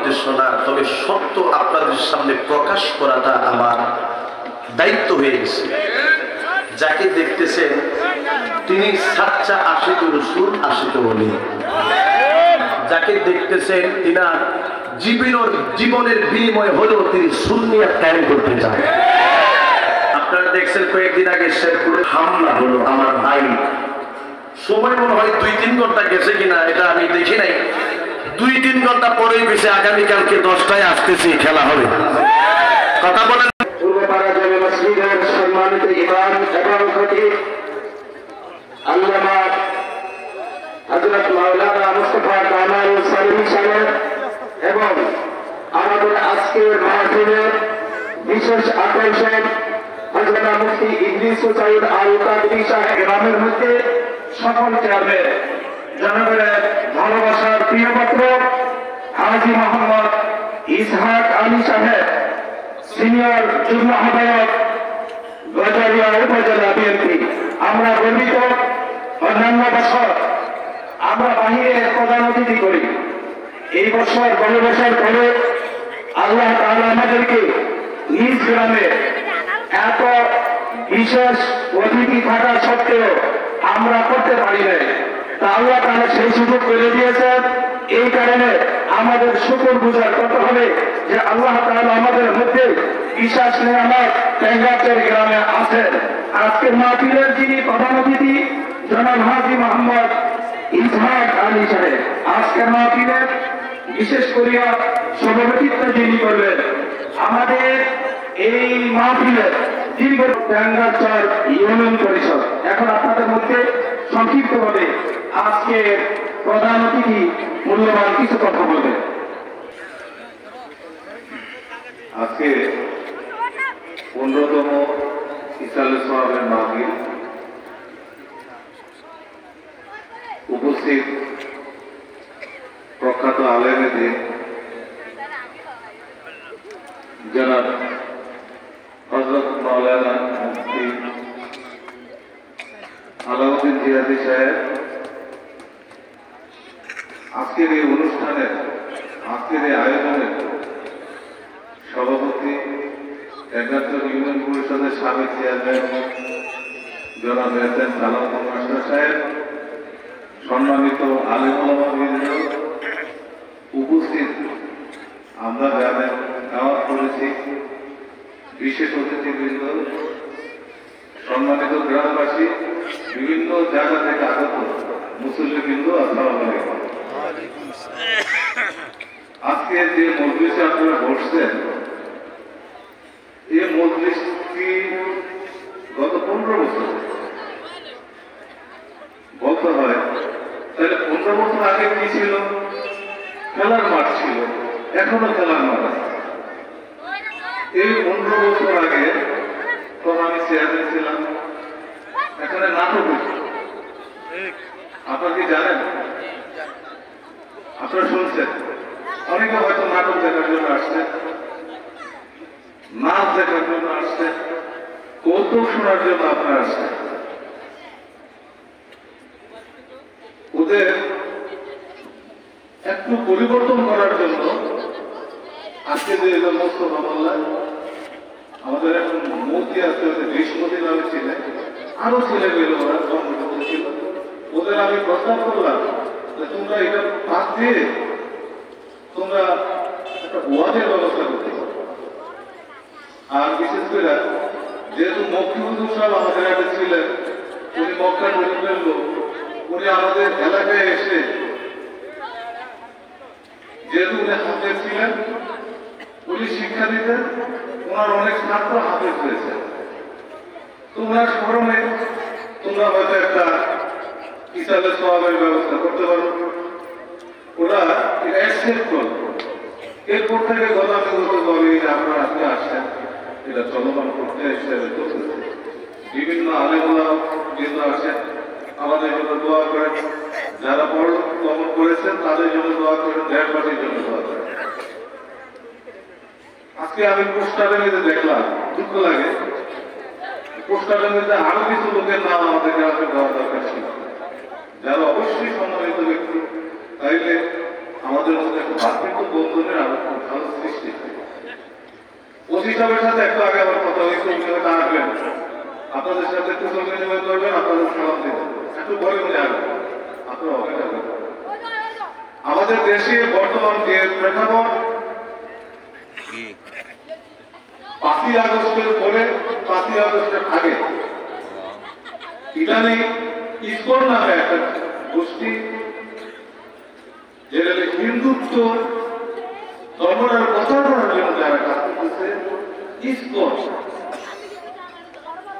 উদ্দেশ্য না, তবে সত্য আপনাদের সামনে প্রকাশ করাটা আমার দায়িত্ব হয়ে গেছে। যাকে দেখতেছেন তিনি সাচ্চা আশিক রাসূল, আশিক ওলি। যাকে দেখতেছেন তিনার জীবনের বিনিময় হলেও তিনি সুন্নিয়াত কায়েম করতে চান। আপনারা দেখছেন কয়েকদিন আগে শেরপুরে হামলা হলো আমার ভাই। সময় মনে হয় 2-3 ঘন্টা গেছে কিনা এটা আমি দেখি নাই। 2-3 ঘন্টা পরেই গেছে। আগামীকালকে 10টায় আসতেছি, খেলা হবে। কথা বলেন। পূর্বপাড়া জামে মসজিদের সম্মানিত ইমাম এবং খতিব আল্লামা হযরত মাওলানা মুস্তাফা কামাল সালিম সাহেব এবং আমাদের আজকের মাহফিলের বিশেষ আকর্ষণ হযরত মুফতি ইদ্রিস সাইদ আল কাদরি সাহেব ইমামের মধ্যে সকল চেয়ারম্যান জনাবের ভালোবাসার প্রিয় পাত্র হাজী মোহাম্মদ ইসহাক আলী সাহেব, সিনিয়র যুগ্ম আহ্বায়ক গজারিয়া উপজেলা বিএনপি। আমরা গর্বিত, অন্যান্য বছর আমরা বাহিরে প্রধান অতিথি করি। এই বছর বনবাসের পরে আল্লাহ তাআলা আমাদেরকে নিজ গ্রামে এত বিশেষ অতিথি থাকা সত্ত্বেও আমরা করতে পারি নাই। তা আল্লাহ তাআলা সেই সুযোগ করে দিয়েছেন। এই কারণে আমাদের শুকর গুজার করতে হবে যে আল্লাহ তাআলা আমাদের মধ্যে বিশেষ নিয়ামত টেঙ্গাচের গ্রামে আছেন। আজকের মাহফিলের যিনি প্রধান অতিথি জনাব হাজী মোহাম্মদ ইসহাক আলী সাহেব, আজকের মাহফিলের বিশেষ করিয়া সভাপতিত্ব যিনি করবেন আমাদের এই মাহফিলের দীর্ঘ টেঙ্গাচর ইউনিয়ন পরিষদ। এখন আপনাদের মধ্যে সংক্ষিপ্তভাবে আজকে প্রধান অতিথি মূল্যবান কিছু কথা বলবেন। আজকে 15তম ইসালে সোহাবের মাহফিল উপস্থিত প্রখ্যাত আলেমেদের জনাব হযরত মাওলানা মুফতি আলাউদ্দিন জিহাদি সাহেব, আজকের এই অনুষ্ঠানের আজকের এই আয়োজনের সভাপতি টেঙ্গাচর ইউনিয়ন পরিষদের সাবেক চেয়ারম্যান জনাব এসএম সালাম মাস্টার সাহেব, সম্মানিত আলেম ওলামাবৃন্দ, উপস্থিত আমরা যাদের দাওয়াত করেছি, বিশেষ অতিথিবৃন্দ, সম্মানিত গ্রামবাসী, বিভিন্ন জায়গা থেকে আগত মুসল্লিবৃন্দ, আসসালামু আলাইকুম। আজকে যে মজলিসে আপনারা বসছেন, এই মজলিসটি গত 15 বছর বলতে হয়। তাহলে 15 বছর আগে কি ছিল? খেলার মাঠ ছিল, এখনো খেলার মাঠ আছে। এই 15 বছর আগে তখন আমি চেয়ারম্যান ছিলাম, এখানে নাটক হয়েছে। আপনারা কি জানেন? আপনারা শুনছেন? অনেকে হয়তো নাটক দেখার জন্য আসছে, নাচ দেখার জন্য আসছে, কৌতুক শোনার জন্য আপনারা আসছেন। ওদের একটু পরিবর্তন করার জন্য আজকে যে মোস্তফা মোল্লা আমাদের এখন মূর্তি আসতে হচ্ছে গ্রীষ্মতি নামে ছিলেন, আরো ছেলেমেয়েরা ওরা জন্মগ্রহণ ছিল। ওদের আমি প্রস্তাব করলাম যে তোমরা এটা বাদ দিয়ে তোমরা একটা ওয়াজের ব্যবস্থা করতে পারো। আর বিশেষ করে যেহেতু মুখ্যমন্ত্রী সাহেব আমাদের কাছে ছিলেন, উনি মক্কা শরীফের লোক, উনি আমাদের এলাকায় এসে যেহেতু উনি হাফেজ ছিলেন, উনি শিক্ষা দিতেন, ওনার অনেক ছাত্র হাফেজ হয়েছে। তোমরা স্মরণে তোমরা হয়তো একটা ইসালে সোহাবের ব্যবস্থা করতে পারো। ওরা অ্যাকসেপ্ট করল। এরপর থেকে গতানুগতভাবে আপনারা আজকে আসছেন, এটা চলমান করতে হিসেবে চলতেছে। বিভিন্ন আলেমুলা কিন্তু আসেন, আমাদের জন্য দোয়া করেন। যারা বড় দমন করেছেন তাদের জন্য দোয়া করেন, দেশবাসীর জন্য দোয়া করেন। আজকে আমি পোস্টারের মধ্যে দেখলাম, দুঃখ লাগে, পোস্টারের মধ্যে আরো কিছু লোকের নাম আমাদের গ্রামে দেওয়া দরকার ছিল, যারা অবশ্যই সম্মানিত ব্যক্তি। তাইলে আমাদের মধ্যে একটা ভাতৃত্ব বন্ধনের আরো ভালো সৃষ্টি হয়। ওসি সাহেবের সাথে একটু আগে আমার কথা হয়েছে, উনি হয়তো আসবেন, আপনাদের সাথে একটু সঙ্গে নিবেদন করবেন, আপনাদের সালাম দেবেন, একটু পরে উনি আসবেন, আপনারা অপেক্ষা করবেন। আমাদের দেশে বর্তমান যে প্রেক্ষাপট, 5ই আগস্টের পরে 5ই আগস্টের আগে ইদানিং ইসকন নামে একটা গোষ্ঠী, যেটা হিন্দুত্ব ধর্মের প্রচার করার জন্য যারা কাজ করতেছে, ইসকন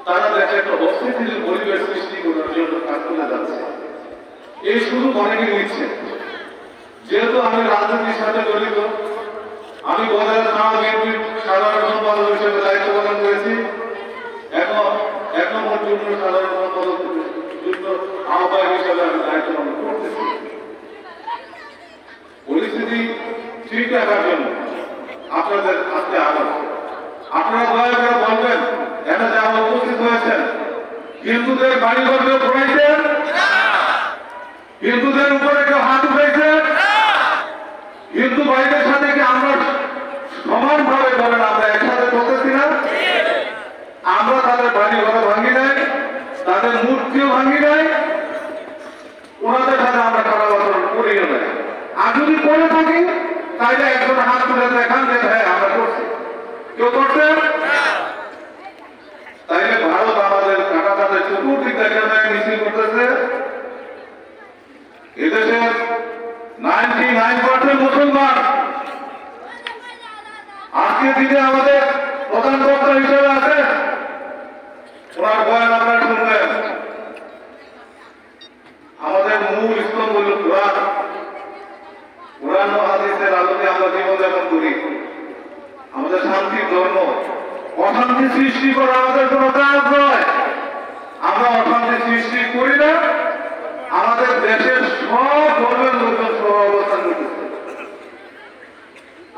তারা দেশে একটা অস্থিতিশীল পরিবেশ সৃষ্টি করার জন্য কাজ করে যাচ্ছে। এই শুরু অনেকে নিচ্ছে। যেহেতু আমি রাজনীতির সাথে জড়িত, আমি বদলের থানা বিএনপির সাধারণ সম্পাদক হিসেবে দায়িত্ব পালন করেছি, এখন 1 নম্বর যুগ্ম সাধারণ সম্পাদক যুগ্ম আহ্বায়ক হিসেবে আমি দায়িত্ব পালন করতেছি। পরিস্থিতি ঠিক রাখার জন্য আপনাদের আজকে আলো আপনারা দয়া করে বলবেন, এখানে যারা উপস্থিত হয়েছেন, হিন্দুদের বাড়ি ঘরকে পড়াইছেন, হিন্দুদের উপরে কেউ হাত উঠেছেন, হিন্দু ভাইদের সাথে কি আমরা সমানভাবে বলেন আমরা একসাথে চলতেছি না? আমরা তাদের বাড়ি ঘর ভাঙি নাই, তাদের মূর্তিও ভাঙি নাই, ওনাদের সাথে আমরা খারাপ আচরণ করিও নাই। আর যদি করে থাকি তাইলে একজন হাত তুলে দেখান যে হ্যাঁ আমরা করছি। কেউ করছেন? তাইলে ভারত আমাদের কাটা তাদের চতুর্দিক দেখা যায় মিছিল করতেছে। এদেশে 99% মুসলমান। আজকে দিনে আমাদের প্রধান বক্তা হিসেবে আছে, ওনার বয়ান আপনারা শুনবেন। আমাদের মূল স্তম্ভ হল কোরআন। কোরআন ও হাদিসের আলোকে আমরা জীবনযাপন করি। আমাদের শান্তির ধর্ম। অশান্তি সৃষ্টি করা আমাদের কোনো কাজ নয়। আমরা অশান্তি সৃষ্টি করি না। আমাদের দেশের সব ধর্মের লোকজন সহ অবস্থান করতেছে।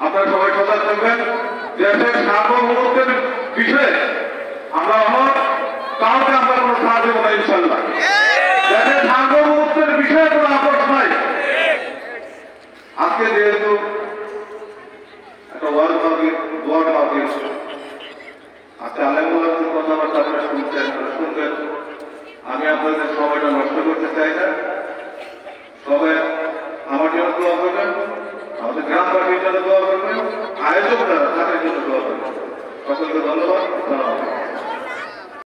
আপনারা সবাই সজাগ থাকবেন। দেশের সার্বভৌমত্বের বিষয়ে আমরা কাউকে আমরা কোনো সাহায্য দেবো না ইনশাল্লাহ। দেশের সার্বভৌমত্বের বিষয়ে কোনো আপোষ নাই। আজকে যেহেতু একটা ওয়ার্ড মাহফিল, আজকে আলেমুল্লাহ কথাবার্তা আপনারা শুনবেন। আমি আপনাদের সময়টা নষ্ট করতে চাই না। সবাই আমার জন্য দোয়া করবেন, আমাদের গ্রামবাসীর জন্য দোয়া করবেন, আয়োজক যারা তাদের জন্য দোয়া করবেন। সকলকে ধন্যবাদ।